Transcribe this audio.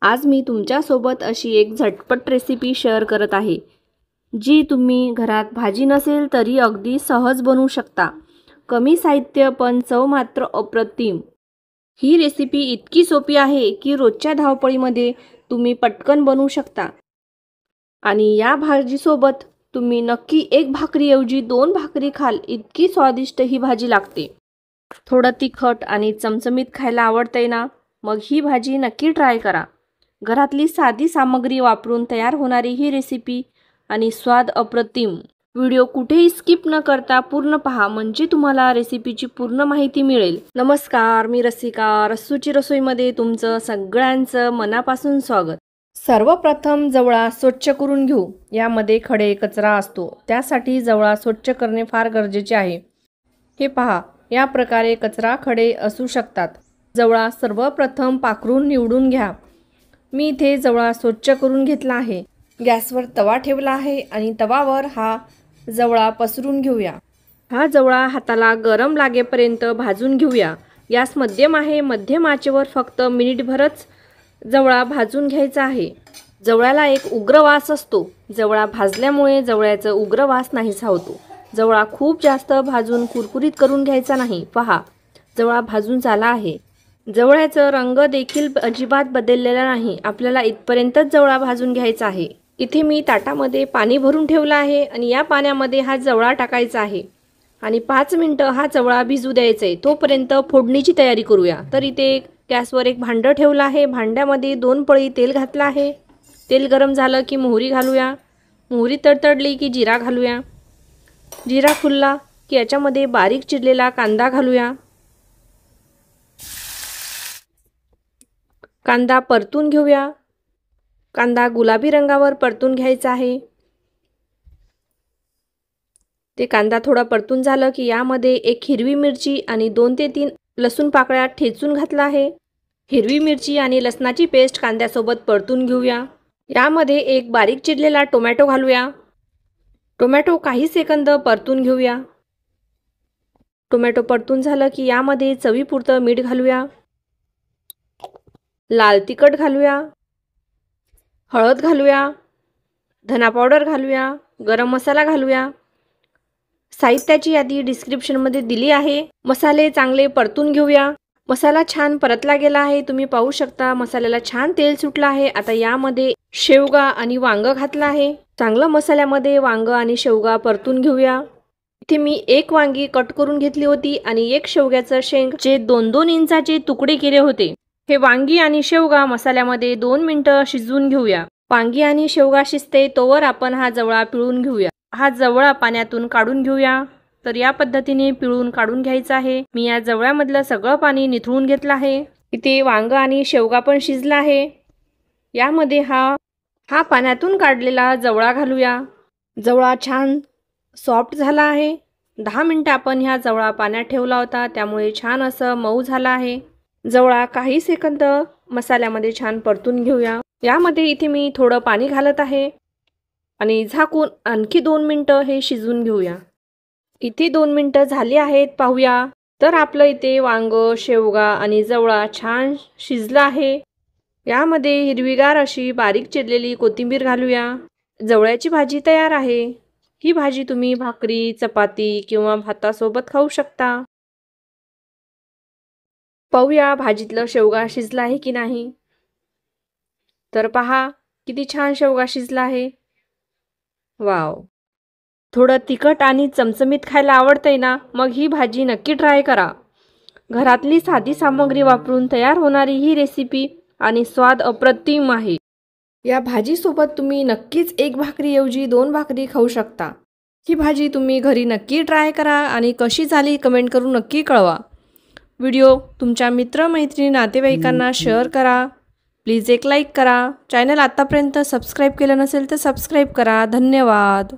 आज मी तुमच्यासोबत अशी एक झटपट रेसिपी शेअर करत आहे, जी तुम्ही घरात भाजी नसेल तरी अगदी सहज बनवू शकता। कमी साहित्य पण चव मात्र अप्रतिम। ही रेसिपी इतकी सोपी आहे की रोजच्या धावपळीमध्ये तुम्ही पटकन बनवू शकता। आणि या भाजीसोबत तुम्ही नक्की एक भाकरीऐवजी 2 भाकरी खाल, इतकी स्वादिष्ट ही भाजी लागते। थोडं तिखट आणि चमचमीत खायला आवडते ना, मग ही भाजी नक्की ट्राय करा। घरातली साधी सामग्री वापरून तयार होणारी ही रेसिपी आणि स्वाद अप्रतिम। व्हिडिओ कुठेही स्किप न करता पूर्ण पहा, म्हणजे तुम्हाला रेसिपीची पूर्ण माहिती मिळेल। नमस्कार, मी रसिका, रस्सूची रसोईमध्ये तुमचं सगळ्यांचं मनापासून स्वागत। सर्वप्रथम जवळा स्वच्छ करून घेऊ। यामध्ये खडे कचरा असतो, त्यासाठी जवळा स्वच्छ करणे फार गरजेचे आहे। हे पहा, या प्रकारे कचरा खडे असू शकतात। जवळा सर्वप्रथम पाखरून निवडून घ्या। मी इथे जवळा स्वच्छ करून घेतला आहे। गॅसवर तवा ठेवला आहे आणि तवावर हा जवळा पसरून घेऊया। हा जवळा हाताला गरम लागेपर्यंत भाजून घेऊया। गॅस मध्यम आहे। मध्यम आचेवर फक्त मिनिटभरच जवळा भाजून घ्यायचा आहे। जवळ्याला एक उग्र वास असतो। जवळा भाजल्यामुळे जवळ्याचा उग्र वास नाहीसा होतो। जवळा खूप जास्त भाजून कुरकुरीत करून घ्यायचा नाही। पहा, जवळा भाजून झाला आहे। जवळ्याचा रंग देखील अजिबात बदललेला नाही। आपल्याला इथपर्यंतच जवळा भाजून घ्यायचा आहे। इथे मी ताटामध्ये पाणी भरून ठेवलं आहे आणि या पाण्यामध्ये हा जवळा टाकायचा आहे आणि 5 मिनिटं हा जवळा भिजू द्यायचा आहे। तोपर्यंत फोडणीची तयारी करूया। तर इथे गॅसवर एक भांडं ठेवलं आहे। भांड्यामध्ये 2 पळी तेल घातलं आहे। तेल गरम झालं की मोहरी घालूया। मोहरी तडतडली की जिरा घालूया। जिरा फुलला की याच्यामध्ये बारीक चिरलेला कांदा घालूया। कांदा परतून घेऊया। कांदा गुलाबी रंगावर परतून घ्यायचा आहे। ते कांदा थोडा परतून झालं की यामध्ये एक हिरवी मिरची आणि 2 ते 3 लसूण पाकळ्या ठेचून घातला आहे। हिरवी मिरची आणि लसणाची पेस्ट कांद्यासोबत परतून घेऊया। यामध्ये एक बारीक चिरलेला टोमॅटो घालूया। टोमॅटो काही सेकंद परतून घेऊया। टोमॅटो परतून झालं की यामध्ये चवीपुरतं मीठ घालूया। लाल तिखट घालूया। हळद घालूया। धना पावडर घालूया। गरम मसाला घालूया। साहित्याची यादी डिस्क्रिप्शनमध्ये दिली आहे। मसाले चांगले परतून घेऊया। मसाला छान परतला गेला आहे। तुम्ही पाहू शकता मसाल्याला छान तेल सुटलं आहे। आता यामध्ये शेवगा आणि वांग घातलं आहे। चांगलं मसाल्यामध्ये वांग आणि शेवगा परतून घेऊया। इथे मी 1 वांगी कट करून घेतली होती आणि 1 शेवग्याचं शेंगचे 2-2 इंचाचे तुकडे केले होते। हे वांगी आणि शेवगा मसाल्यामध्ये 2 मिनिटं शिजवून घेऊया। वांगी आणि शेवगा शिजते तोवर आपण हा जवळा पिळून घेऊया। हा जवळा पाण्यातून काढून घेऊया। तर या पद्धतीने पिळून काढून घ्यायचा आहे। मी या जवळ्यामधलं सगळं पाणी निथळून घेतलं आहे। इथे वांग आणि शेवगा पण शिजला आहे। यामध्ये हा पाण्यातून काढलेला जवळा घालूया। जवळा छान सॉफ्ट झाला आहे। 10 मिनिटं आपण ह्या जवळा पाण्यात ठेवला होता, त्यामुळे छान असं मऊ झाला आहे। जवळा काही सेकंद मसाल्यामध्ये छान परतून घेऊया। यामध्ये इथे मी थोडं पाणी घालत आहे आणि झाकून आणखी 2 मिनिटं हे शिजवून घेऊया। इथे 2 मिनिटं झाली आहेत, पाहूया। तर आपलं इथे वांग, शेवगा आणि जवळा छान शिजला आहे। यामध्ये हिरवीगार अशी बारीक चिरलेली कोथिंबीर घालूया। जवळ्याची भाजी तयार आहे। ही भाजी तुम्ही भाकरी, चपाती किंवा भातासोबत खाऊ शकता। पाहूया भाजीतलं शेवगा शिजला आहे की नाही। तर पहा, किती छान शेवगा शिजला आहे। वाव, थोडं तिखट आणि चमचमीत खायला आवडतंय ना, मग ही भाजी नक्की ट्राय करा। घरातली साधी सामग्री वापरून तयार होणारी ही रेसिपी आणि स्वाद अप्रतिम आहे। या भाजीसोबत तुम्ही नक्कीच 1 भाकरीऐवजी 2 भाकरी खाऊ शकता। ही भाजी तुम्ही घरी नक्की ट्राय करा आणि कशी झाली कमेंट करून नक्की कळवा। व्हिडिओ तुमच्या मित्रमैत्रिणी नातेवाईकांना शेअर करा। प्लीज एक लाईक करा। चॅनल आतापर्यंत सबस्क्राईब केलं नसेल तर सबस्क्राईब करा। धन्यवाद।